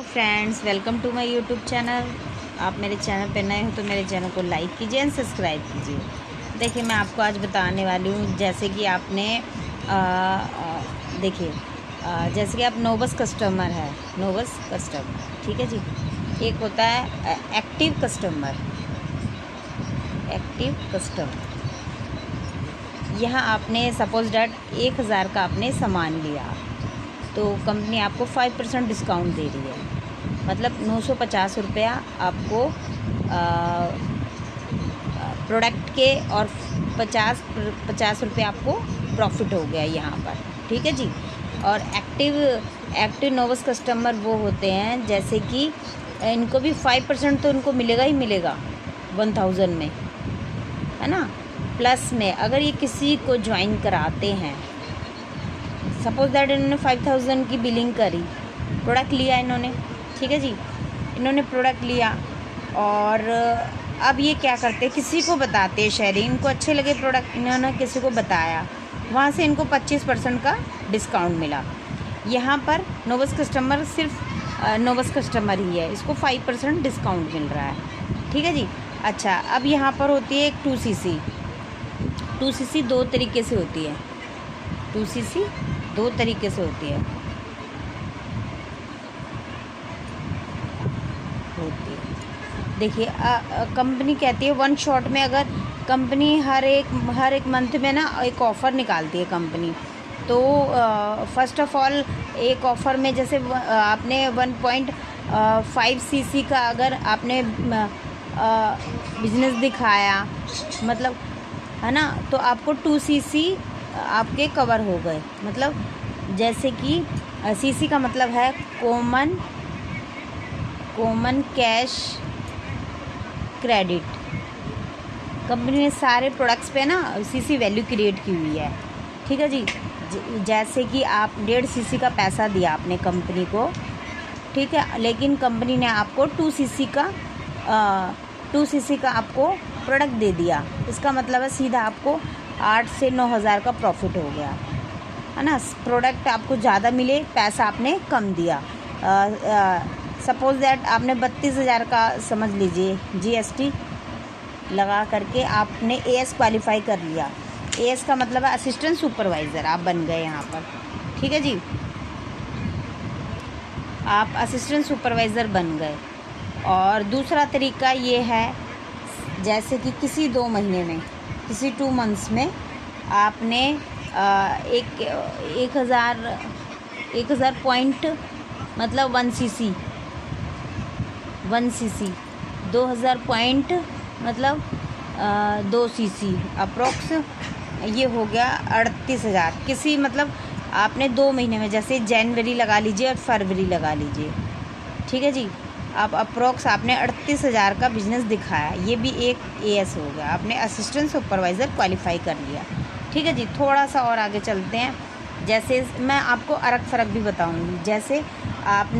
Friends, welcome to my YouTube channel. आप मेरे channel पर नए हो तो मेरे चैनल को लाइक कीजिए एंड सब्सक्राइब कीजिए। देखिए, मैं आपको आज बताने वाली हूँ, जैसे कि आपने देखिए, जैसे कि आप नोबस कस्टमर है, नोबस कस्टमर, ठीक है जी। एक होता है एक्टिव कस्टमर। एक्टिव कस्टमर, यहाँ आपने सपोज डैट 1000 का आपने सामान लिया तो कंपनी आपको 5% डिस्काउंट दे रही है, मतलब 950 रुपया आपको प्रोडक्ट के, और 50 रुपये आपको प्रॉफिट हो गया यहाँ पर, ठीक है जी। और एक्टिव नोवस कस्टमर वो होते हैं जैसे कि इनको भी 5% तो इनको मिलेगा ही मिलेगा 1000 में, है ना। प्लस में अगर ये किसी को ज्वाइन कराते हैं, सपोज दैट इन्होंने 5000 की बिलिंग करी, प्रोडक्ट लिया इन्होंने, ठीक है जी। इन्होंने प्रोडक्ट लिया और अब ये क्या करते हैं, किसी को बताते हैं, शेयरिंग, इनको अच्छे लगे प्रोडक्ट, इन्होंने किसी को बताया, वहाँ से इनको 25% का डिस्काउंट मिला। यहाँ पर नोवस कस्टमर सिर्फ नोवस कस्टमर ही है, इसको 5% डिस्काउंट मिल रहा है, ठीक है जी। अच्छा, अब यहाँ पर होती है एक 2cc दो तरीके से होती है। 2cc दो तरीके से होती है। देखिए, कंपनी कहती है वन शॉट में, अगर कंपनी हर एक मंथ में ना एक ऑफ़र निकालती है कंपनी, तो फर्स्ट ऑफ ऑल एक ऑफ़र में जैसे आपने 1.5 cc का अगर आपने बिजनेस दिखाया, मतलब, है ना, तो आपको 2 cc आपके कवर हो गए। मतलब जैसे कि cc का मतलब है कॉमन कैश क्रेडिट। कंपनी ने सारे प्रोडक्ट्स पे ना cc वैल्यू क्रिएट की हुई है, ठीक है जी। जैसे कि आप 1.5 cc का पैसा दिया आपने कंपनी को, ठीक है, लेकिन कंपनी ने आपको 2 cc का आपको प्रोडक्ट दे दिया। इसका मतलब है सीधा आपको 8 से 9 हज़ार का प्रॉफिट हो गया, है ना। प्रोडक्ट आपको ज़्यादा मिले, पैसा आपने कम दिया। सपोज दैट आपने 32,000 का, समझ लीजिए, GST लगा करके आपने AS क्वालिफाई कर लिया। AS का मतलब है असिस्टेंट सुपरवाइज़र, आप बन गए यहाँ पर, ठीक है जी। आप असिस्टेंट सुपरवाइज़र बन गए। और दूसरा तरीका ये है, जैसे कि किसी 2 महीने में, किसी 2 मंथ्स में आपने 1000 पॉइंट, मतलब 1 cc 2000 पॉइंट, मतलब 2 cc अप्रोक्स, ये हो गया 38,000। किसी, मतलब आपने 2 महीने में, जैसे जनवरी लगा लीजिए और फरवरी लगा लीजिए, ठीक है जी। आप अप्रोक्स आपने 38,000 का बिजनेस दिखाया, ये भी एक AS हो गया, आपने असिस्टेंट सुपरवाइज़र क्वालिफाई कर लिया, ठीक है जी। थोड़ा सा और आगे चलते हैं, जैसे मैं आपको अरक फ़रक भी बताऊंगी। जैसे आप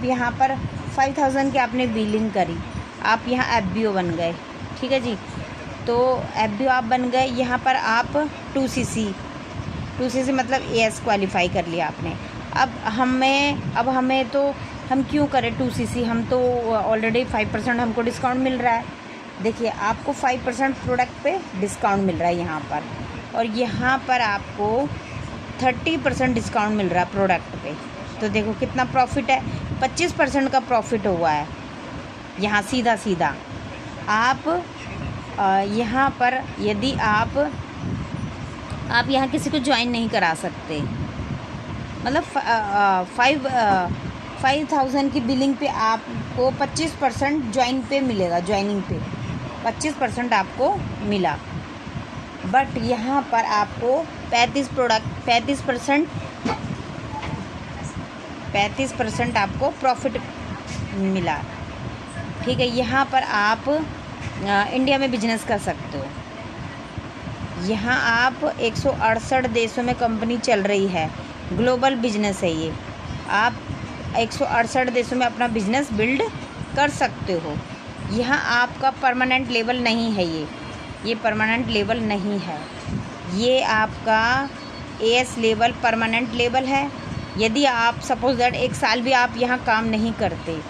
यहाँ पर 5000 की आपने बिलिंग करी, आप यहाँ FBO बन गए, ठीक है जी। तो FBO आप बन गए, यहाँ पर आप 2 cc मतलब AS क्वालिफाई कर लिया आपने। अब हमें तो, हम क्यों करें 2 cc, हम तो ऑलरेडी 5% हमको डिस्काउंट मिल रहा है। देखिए, आपको 5% प्रोडक्ट पे डिस्काउंट मिल रहा है यहाँ पर, और यहाँ पर आपको 30% डिस्काउंट मिल रहा है प्रोडक्ट पे। तो देखो कितना प्रॉफिट है, 25% का प्रॉफिट हुआ है यहाँ सीधा। आप यहाँ पर यदि आप यहाँ किसी को ज्वाइन नहीं करा सकते, मतलब 5000 की बिलिंग पे आपको 25% ज्वाइन पे मिलेगा, ज्वाइनिंग पे 25% आपको मिला। बट यहाँ पर आपको 35% आपको प्रॉफिट मिला, ठीक है। यहाँ पर आप इंडिया में बिजनेस कर सकते हो। यहाँ आप 168 देशों में कंपनी चल रही है, ग्लोबल बिजनेस है ये। आप 168 देशों में अपना बिजनेस बिल्ड कर सकते हो। यहाँ आपका परमानेंट लेवल नहीं है, ये परमानेंट लेवल नहीं है, ये आपका AS लेवल परमानेंट लेवल है। यदि आप सपोज़ दैट 1 साल भी आप यहाँ काम नहीं करते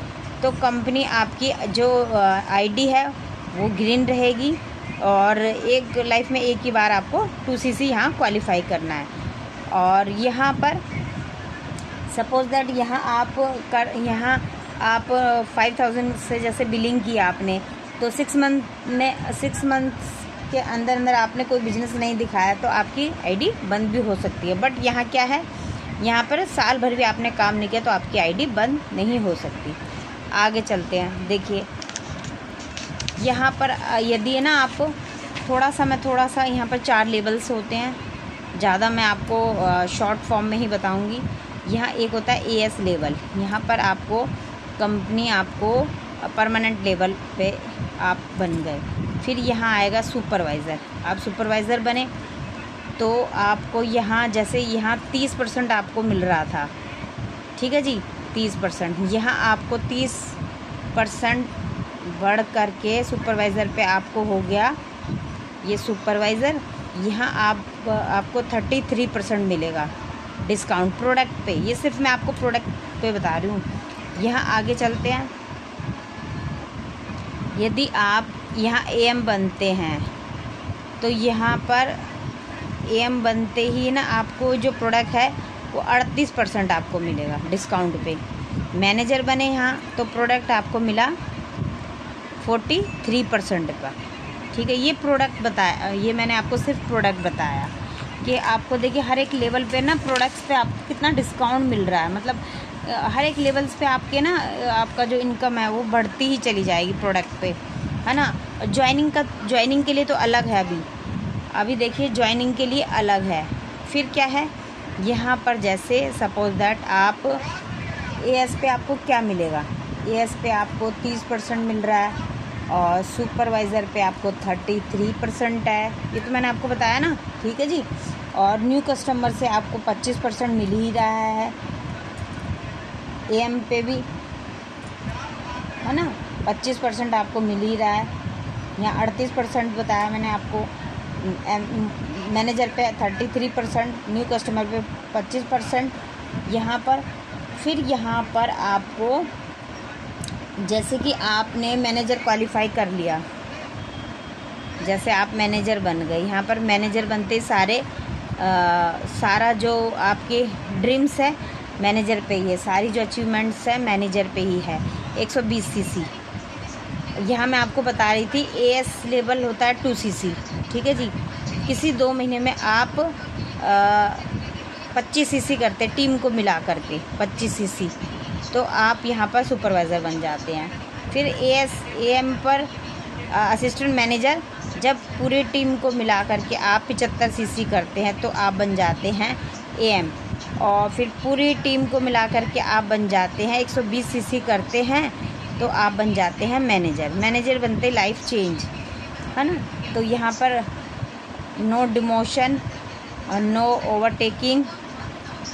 तो कंपनी आपकी जो आईडी है वो ग्रीन रहेगी, और एक लाइफ में एक ही बार आपको 2CC यहाँ क्वालिफाई करना है। और यहाँ पर सपोज़ दैट यहाँ आप 5000 से जैसे बिलिंग की आपने, तो 6 मंथ्स के अंदर आपने कोई बिजनेस नहीं दिखाया तो आपकी आईडी बंद भी हो सकती है। बट यहाँ क्या है, यहाँ पर साल भर भी आपने काम नहीं किया तो आपकी आईडी बंद नहीं हो सकती। आगे चलते हैं। देखिए यहाँ पर यदि है ना आपको थोड़ा सा यहाँ पर 4 लेवल्स होते हैं, ज़्यादा मैं आपको शॉर्ट फॉर्म में ही बताऊँगी। यहाँ एक होता है AS लेवल, यहाँ पर आपको कंपनी आपको परमानेंट लेवल पे आप बन गए। फिर यहाँ आएगा सुपरवाइज़र, आप सुपरवाइज़र बने तो आपको यहाँ जैसे यहाँ 30% आपको मिल रहा था, ठीक है जी, 30%, यहाँ आपको 30% बढ़ करके सुपरवाइज़र पे आपको हो गया ये सुपरवाइज़र। यहाँ आपको 33% मिलेगा डिस्काउंट प्रोडक्ट पे। ये सिर्फ मैं आपको प्रोडक्ट पे बता रही हूँ। यहाँ आगे चलते हैं। यदि आप यहाँ AM बनते हैं तो यहाँ पर AM बनते ही ना आपको जो प्रोडक्ट है वो 38% आपको मिलेगा डिस्काउंट पे। मैनेजर बने यहाँ तो प्रोडक्ट आपको मिला 43% का, ठीक है। ये प्रोडक्ट बताया, ये मैंने आपको सिर्फ प्रोडक्ट बताया कि आपको देखिए हर एक लेवल पे ना प्रोडक्ट्स पे आपको कितना डिस्काउंट मिल रहा है। मतलब हर एक लेवल्स पे आपके ना आपका जो इनकम है वो बढ़ती ही चली जाएगी प्रोडक्ट पे, है ना। ज्वाइनिंग के लिए तो अलग है, अभी देखिए ज्वाइनिंग के लिए अलग है। फिर क्या है यहाँ पर, जैसे सपोज़ दैट आप AS पे आपको क्या मिलेगा, AS पे आपको 30% मिल रहा है और सुपरवाइज़र पे आपको 33% है। ये तो मैंने आपको बताया ना, ठीक है जी। और न्यू कस्टमर से आपको 25% मिल ही रहा है, AM पे भी, है ना, 25% आपको मिल ही रहा है। यहाँ 38% बताया मैंने आपको, मैनेजर पे 33%, न्यू कस्टमर पे 25% यहाँ पर। फिर यहाँ पर आपको जैसे कि आपने मैनेजर क्वालिफाई कर लिया, जैसे आप मैनेजर बन गए, यहाँ पर मैनेजर बनते सारा जो आपके ड्रीम्स है मैनेजर पे ही है, सारी जो अचीवमेंट्स है मैनेजर पे ही है। 120cc यहाँ मैं आपको बता रही थी। AS लेवल होता है 2cc, ठीक है जी। किसी 2 महीने में आप 25cc करते, टीम को मिला करके 25cc, तो आप यहाँ पर सुपरवाइज़र बन जाते हैं। फिर AM पर असिस्टेंट मैनेजर, जब पूरी टीम को मिला करके आप 75cc करते हैं तो आप बन जाते हैं AM। और फिर पूरी टीम को मिला करके आप बन जाते हैं 120cc करते हैं तो आप बन जाते हैं मैनेजर बनते लाइफ चेंज, है ना। तो यहाँ पर नो डिमोशन और नो ओवरटेकिंग।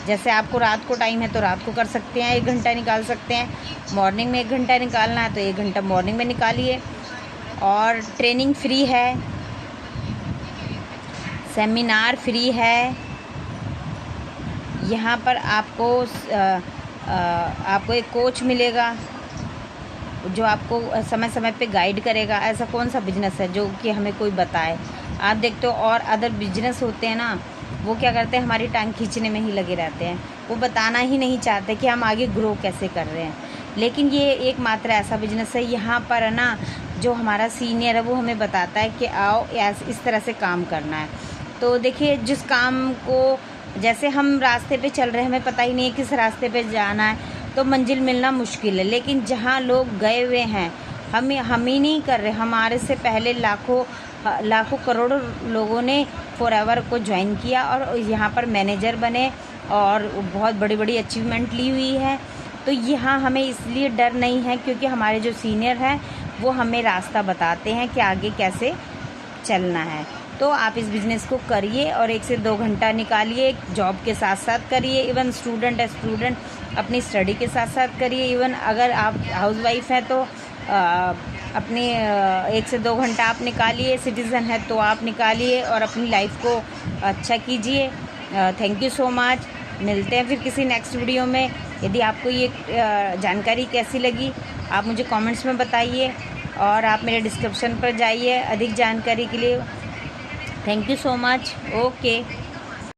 जैसे आपको रात को टाइम है तो रात को कर सकते हैं, 1 घंटा निकाल सकते हैं। मॉर्निंग में 1 घंटा निकालना है तो 1 घंटा मॉर्निंग में निकालिए। और ट्रेनिंग फ्री है, सेमिनार फ्री है। यहाँ पर आपको एक कोच मिलेगा जो आपको समय समय पे गाइड करेगा। ऐसा कौन सा बिजनेस है जो कि हमें कोई बताए। आप देखते हो और अदर बिजनेस होते हैं ना, वो क्या करते हैं, हमारी टांग खींचने में ही लगे रहते हैं, वो बताना ही नहीं चाहते कि हम आगे ग्रो कैसे कर रहे हैं। लेकिन ये एकमात्र ऐसा बिजनेस है, यहाँ पर है ना जो हमारा सीनियर है वो हमें बताता है कि आओ इस तरह से काम करना है। तो देखिए जिस काम को, जैसे हम रास्ते पे चल रहे हैं, हमें पता ही नहीं है किस रास्ते पे जाना है, तो मंजिल मिलना मुश्किल है। लेकिन जहाँ लोग गए हुए हैं, हम ही नहीं कर रहे, हमारे से पहले लाखों करोड़ों लोगों ने फॉरएवर को ज्वाइन किया और यहाँ पर मैनेजर बने और बहुत बड़ी बड़ी अचीवमेंट ली हुई है। तो यहाँ हमें इसलिए डर नहीं है क्योंकि हमारे जो सीनियर हैं वो हमें रास्ता बताते हैं कि आगे कैसे चलना है। तो आप इस बिज़नेस को करिए और 1 से 2 घंटा निकालिए, जॉब के साथ साथ करिए। इवन स्टूडेंट अपनी स्टडी के साथ साथ करिए। इवन अगर आप हाउसवाइफ हैं तो अपने 1 से 2 घंटा आप निकालिए। सिटीज़न है तो आप निकालिए और अपनी लाइफ को अच्छा कीजिए। Thank you so much. मिलते हैं फिर किसी नेक्स्ट वीडियो में। यदि आपको ये जानकारी कैसी लगी आप मुझे कमेंट्स में बताइए, और आप मेरे डिस्क्रिप्शन पर जाइए अधिक जानकारी के लिए। Thank you so much. Okay.